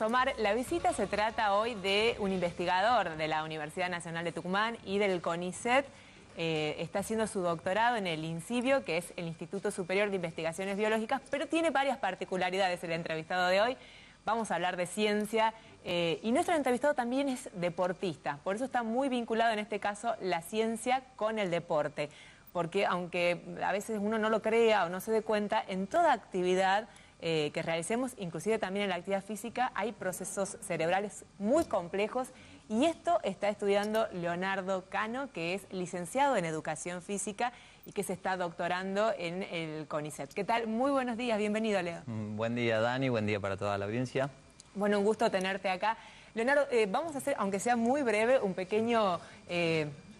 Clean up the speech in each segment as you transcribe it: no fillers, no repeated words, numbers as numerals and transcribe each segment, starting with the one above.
Omar, la visita se trata hoy de un investigador de la Universidad Nacional de Tucumán y del CONICET. Está haciendo su doctorado en el INCIBio, que es el Instituto Superior de Investigaciones Biológicas, pero tiene varias particularidades el entrevistado de hoy. Vamos a hablar de ciencia y nuestro entrevistado también es deportista, por eso está muy vinculado en este caso la ciencia con el deporte, porque aunque a veces uno no lo crea o no se dé cuenta, en toda actividad que realicemos, inclusive también en la actividad física, hay procesos cerebrales muy complejos y esto está estudiando Leonardo Cano, que es licenciado en Educación Física y que se está doctorando en el CONICET. ¿Qué tal? Muy buenos días, bienvenido, Leo. Buen día, Dani, buen día para toda la audiencia. Bueno, un gusto tenerte acá. Leonardo, vamos a hacer, aunque sea muy breve, un pequeño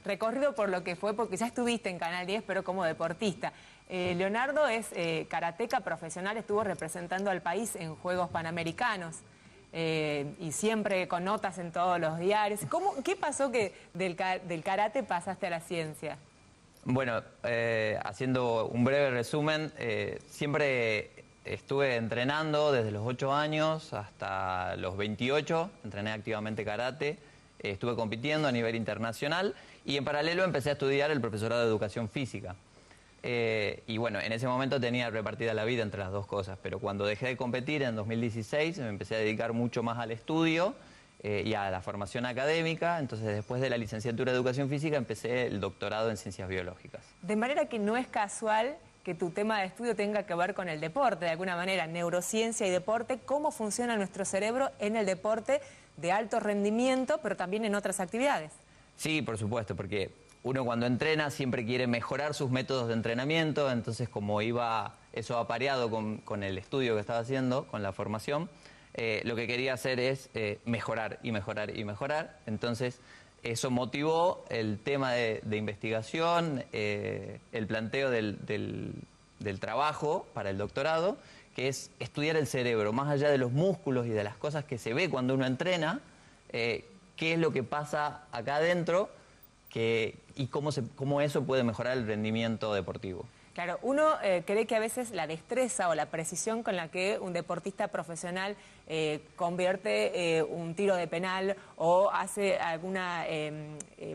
recorrido por lo que fue, porque ya estuviste en Canal 10, pero como deportista. Leonardo es karateca profesional, estuvo representando al país en Juegos Panamericanos y siempre con notas en todos los diarios. ¿Qué pasó que del karate pasaste a la ciencia? Bueno, haciendo un breve resumen, siempre estuve entrenando desde los 8 años hasta los 28, entrené activamente karate, estuve compitiendo a nivel internacional y en paralelo empecé a estudiar el profesorado de Educación Física. Y bueno, en ese momento tenía repartida la vida entre las dos cosas, pero cuando dejé de competir en 2016 me empecé a dedicar mucho más al estudio y a la formación académica. Entonces después de la licenciatura de Educación Física empecé el doctorado en Ciencias Biológicas. De manera que no es casual que tu tema de estudio tenga que ver con el deporte, de alguna manera, neurociencia y deporte, cómo funciona nuestro cerebro en el deporte de alto rendimiento, pero también en otras actividades. Sí, por supuesto, porque uno cuando entrena siempre quiere mejorar sus métodos de entrenamiento, entonces como iba eso apareado con el estudio que estaba haciendo, con la formación, lo que quería hacer es mejorar y mejorar y mejorar. Entonces eso motivó el tema de investigación, el planteo del trabajo para el doctorado, que es estudiar el cerebro, más allá de los músculos y de las cosas que se ve cuando uno entrena, qué es lo que pasa acá adentro, y cómo eso puede mejorar el rendimiento deportivo. Claro, uno cree que a veces la destreza o la precisión con la que un deportista profesional convierte un tiro de penal o hace alguna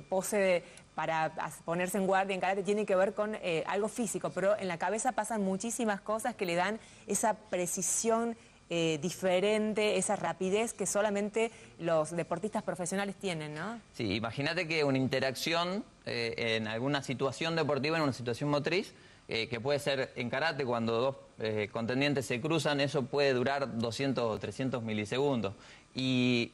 pose para ponerse en guardia en karate tiene que ver con algo físico, pero en la cabeza pasan muchísimas cosas que le dan esa precisión diferente, esa rapidez que solamente los deportistas profesionales tienen, ¿no? Sí, imagínate que una interacción en alguna situación deportiva, en una situación motriz, que puede ser en karate cuando dos contendientes se cruzan, eso puede durar 200 o 300 milisegundos. Y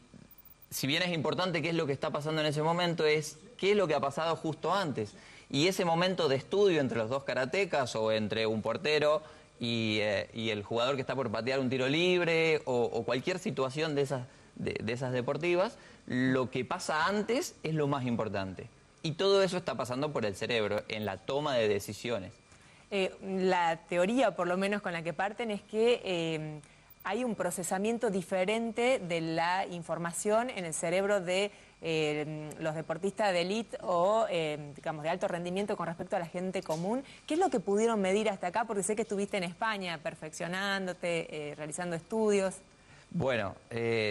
si bien es importante qué es lo que está pasando en ese momento, es qué es lo que ha pasado justo antes. Y ese momento de estudio entre los dos karatecas o entre un portero y el jugador que está por patear un tiro libre o cualquier situación de esas deportivas, lo que pasa antes es lo más importante. Y todo eso está pasando por el cerebro, en la toma de decisiones. La teoría, por lo menos con la que parten, es que hay un procesamiento diferente de la información en el cerebro de los deportistas de élite o, digamos, de alto rendimiento con respecto a la gente común. ¿Qué es lo que pudieron medir hasta acá? Porque sé que estuviste en España perfeccionándote, realizando estudios. Bueno,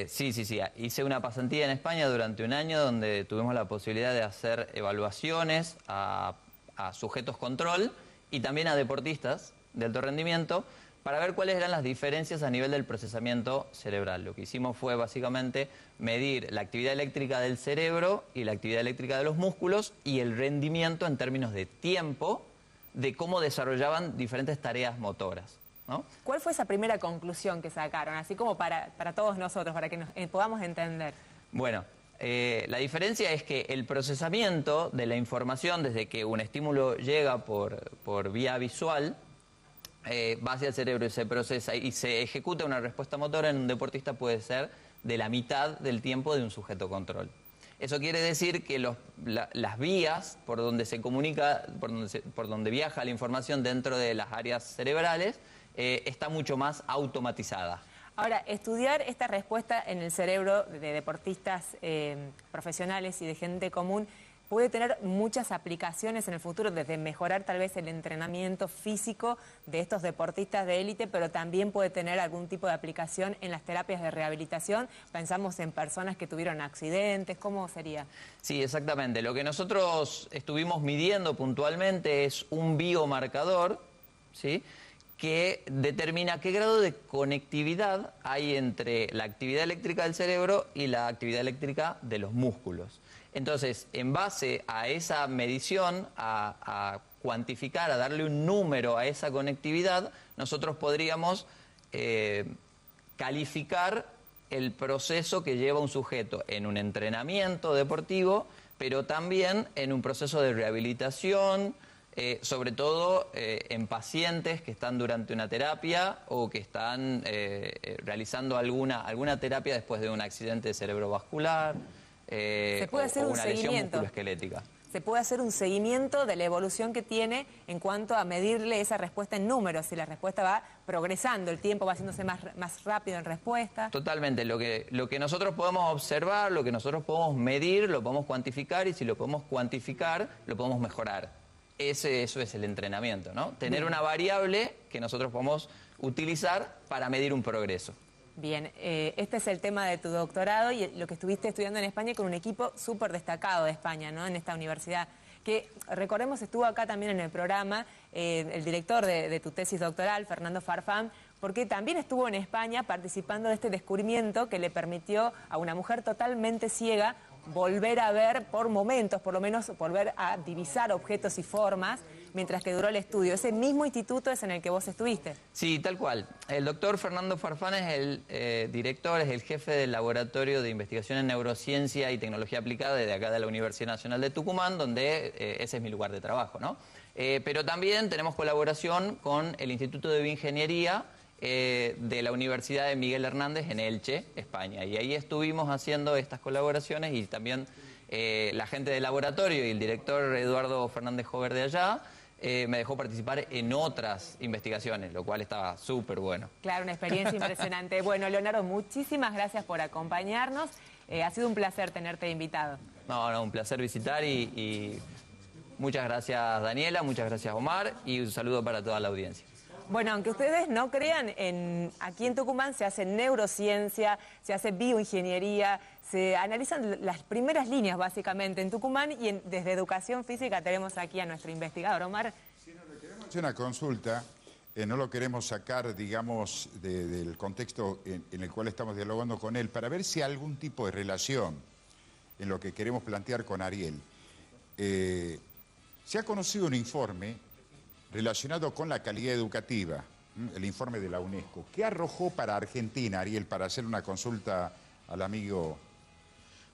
sí. Hice una pasantía en España durante un año donde tuvimos la posibilidad de hacer evaluaciones a sujetos control y también a deportistas de alto rendimiento para ver cuáles eran las diferencias a nivel del procesamiento cerebral. Lo que hicimos fue básicamente medir la actividad eléctrica del cerebro y la actividad eléctrica de los músculos y el rendimiento en términos de tiempo de cómo desarrollaban diferentes tareas motoras, ¿no? ¿Cuál fue esa primera conclusión que sacaron? Así como para todos nosotros, para que nos podamos entender. Bueno, la diferencia es que el procesamiento de la información desde que un estímulo llega por vía visual va hacia el cerebro y se procesa y se ejecuta una respuesta motora en un deportista puede ser de la mitad del tiempo de un sujeto control. Eso quiere decir que las vías por donde se comunica, por donde viaja la información dentro de las áreas cerebrales está mucho más automatizada. Ahora, estudiar esta respuesta en el cerebro de deportistas profesionales y de gente común puede tener muchas aplicaciones en el futuro, desde mejorar tal vez el entrenamiento físico de estos deportistas de élite, pero también puede tener algún tipo de aplicación en las terapias de rehabilitación. Pensamos en personas que tuvieron accidentes, ¿cómo sería? Sí, exactamente. Lo que nosotros estuvimos midiendo puntualmente es un biomarcador, ¿sí?, que determina qué grado de conectividad hay entre la actividad eléctrica del cerebro y la actividad eléctrica de los músculos. Entonces, en base a esa medición, a cuantificar, a darle un número a esa conectividad, nosotros podríamos calificar el proceso que lleva un sujeto en un entrenamiento deportivo, pero también en un proceso de rehabilitación, sobre todo en pacientes que están durante una terapia o que están realizando alguna terapia después de un accidente cerebrovascular o una lesión musculoesquelética. Se puede hacer un seguimiento de la evolución que tiene en cuanto a medirle esa respuesta en números, si la respuesta va progresando, el tiempo va haciéndose más rápido en respuesta. Totalmente, lo que nosotros podemos observar, lo que nosotros podemos medir, lo podemos cuantificar, y si lo podemos cuantificar, lo podemos mejorar. Eso es el entrenamiento, ¿no? Tener una variable que nosotros podemos utilizar para medir un progreso. Bien, este es el tema de tu doctorado y lo que estuviste estudiando en España con un equipo súper destacado de España, ¿no?, en esta universidad, que recordemos estuvo acá también en el programa el director de tu tesis doctoral, Fernando Farfán, porque también estuvo en España participando de este descubrimiento que le permitió a una mujer totalmente ciega volver a ver por momentos, por lo menos volver a divisar objetos y formas, mientras que duró el estudio. Ese mismo instituto es en el que vos estuviste. Sí, tal cual. El doctor Fernando Farfán es el director, es el jefe del Laboratorio de Investigación en Neurociencia y Tecnología Aplicada de acá de la Universidad Nacional de Tucumán, donde ese es mi lugar de trabajo, ¿no? Pero también tenemos colaboración con el Instituto de Bioingeniería de la Universidad de Miguel Hernández en Elche, España. Y ahí estuvimos haciendo estas colaboraciones, y también la gente del laboratorio y el director Eduardo Fernández Jover de allá me dejó participar en otras investigaciones, lo cual estaba súper bueno. Claro, una experiencia impresionante. Bueno, Leonardo, muchísimas gracias por acompañarnos. Ha sido un placer tenerte invitado. No, un placer visitar y muchas gracias, Daniela, muchas gracias, Omar, y un saludo para toda la audiencia. Bueno, aunque ustedes no crean, aquí en Tucumán se hace neurociencia, se hace bioingeniería, se analizan las primeras líneas básicamente en Tucumán, y desde educación física tenemos aquí a nuestro investigador, Omar. Sí, le queremos hacer una consulta, no lo queremos sacar, digamos, del contexto en el cual estamos dialogando con él, para ver si hay algún tipo de relación en lo que queremos plantear con Ariel. Se ha conocido un informe relacionado con la calidad educativa, el informe de la UNESCO. ¿Qué arrojó para Argentina, Ariel, para hacer una consulta al amigo?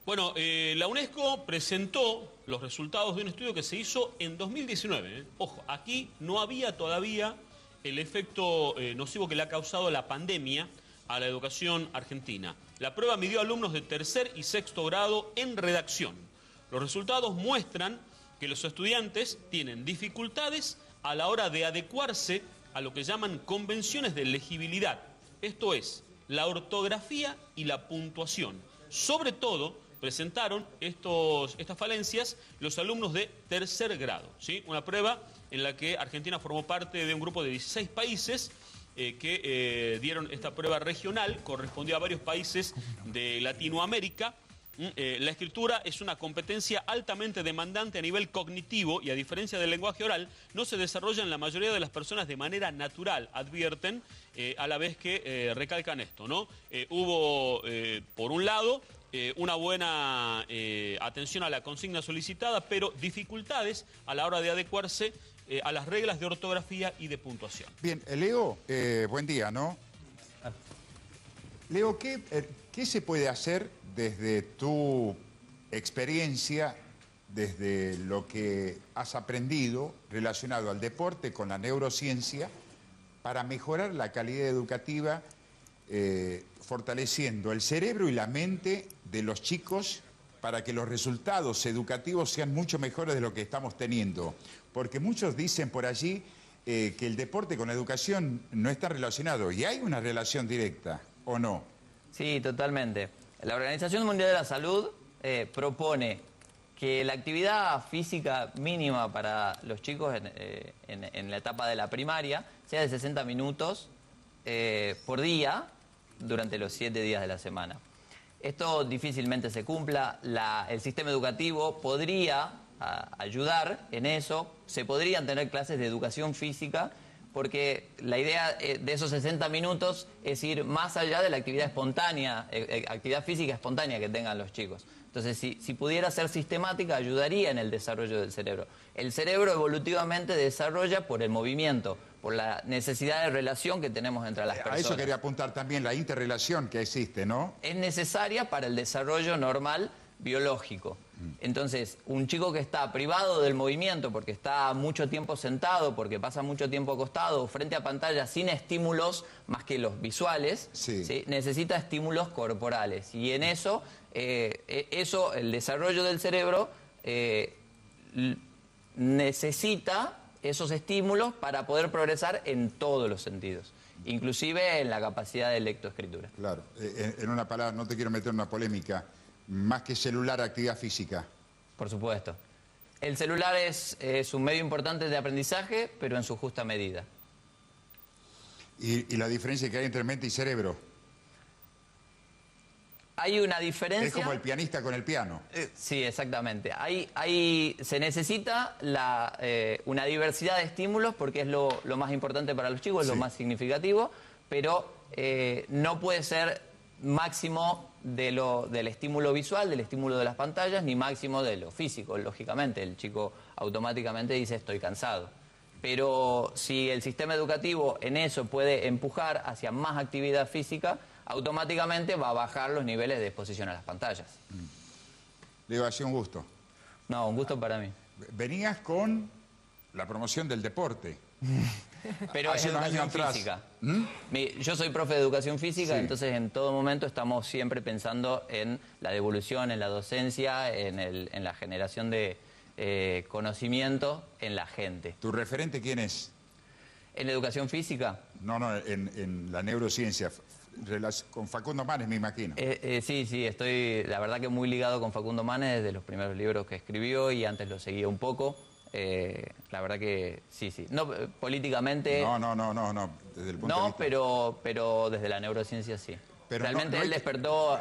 Bueno, la UNESCO presentó los resultados de un estudio que se hizo en 2019. Ojo, aquí no había todavía el efecto nocivo que le ha causado la pandemia a la educación argentina. La prueba midió alumnos de tercer y sexto grado en redacción. Los resultados muestran que los estudiantes tienen dificultades a la hora de adecuarse a lo que llaman convenciones de legibilidad. Esto es, la ortografía y la puntuación. Sobre todo, presentaron estas falencias los alumnos de tercer grado, ¿sí? Una prueba en la que Argentina formó parte de un grupo de 16 países que dieron esta prueba regional, correspondió a varios países de Latinoamérica. La escritura es una competencia altamente demandante a nivel cognitivo y, a diferencia del lenguaje oral, no se desarrolla en la mayoría de las personas de manera natural, advierten, a la vez que recalcan esto, ¿no? Hubo, por un lado, una buena atención a la consigna solicitada, pero dificultades a la hora de adecuarse a las reglas de ortografía y de puntuación. Bien, Leo, buen día, ¿no? Leo, ¿qué se puede hacer desde tu experiencia, desde lo que has aprendido relacionado al deporte con la neurociencia, para mejorar la calidad educativa, fortaleciendo el cerebro y la mente de los chicos para que los resultados educativos sean mucho mejores de lo que estamos teniendo? Porque muchos dicen por allí que el deporte con la educación no está relacionado, y hay una relación directa, ¿o no? Sí, totalmente. La Organización Mundial de la Salud propone Que la actividad física mínima para los chicos en la etapa de la primaria sea de 60 minutos por día durante los 7 días de la semana. Esto difícilmente se cumpla. El sistema educativo podría ayudar en eso. Se podrían tener clases de educación física, porque la idea de esos 60 minutos es ir más allá de la actividad espontánea, actividad física espontánea que tengan los chicos. Entonces, si pudiera ser sistemática, ayudaría en el desarrollo del cerebro. El cerebro evolutivamente desarrolla por el movimiento, por la necesidad de relación que tenemos entre las personas. A eso quería apuntar también, la interrelación que existe, ¿no? Es necesaria para el desarrollo normal biológico. Entonces, un chico que está privado del movimiento porque está mucho tiempo sentado, porque pasa mucho tiempo acostado frente a pantalla sin estímulos más que los visuales, sí. ¿sí? Necesita estímulos corporales. Y en eso, el desarrollo del cerebro necesita esos estímulos para poder progresar en todos los sentidos, inclusive en la capacidad de lectoescritura. Claro, en una palabra, no te quiero meter en una polémica, más que celular, actividad física. Por supuesto. El celular es un medio importante de aprendizaje, pero en su justa medida. ¿Y la diferencia que hay entre mente y cerebro? Hay una diferencia... Es como el pianista con el piano. Sí, exactamente. Se necesita una diversidad de estímulos porque es lo más importante para los chicos, es lo más significativo, pero no puede ser máximo del estímulo visual, del estímulo de las pantallas, ni máximo de lo físico. Lógicamente, el chico automáticamente dice estoy cansado. Pero si el sistema educativo en eso puede empujar hacia más actividad física, automáticamente va a bajar los niveles de exposición a las pantallas. Digo, ha sido un gusto. No, un gusto para mí. Venías con la promoción del deporte. Pero es hace unos educación años atrás. física. Yo soy profe de educación física, Sí. entonces en todo momento estamos siempre pensando en la devolución, en la docencia, en la generación de conocimiento en la gente. ¿Tu referente quién es? ¿En la educación física? No, en la neurociencia. Con Facundo Manes, me imagino. Sí, estoy la verdad que muy ligado con Facundo Manes desde los primeros libros que escribió y antes lo seguía un poco. La verdad que sí. No, políticamente... No. Desde el punto de vista... pero desde la neurociencia sí. Pero realmente no hay él que- despertó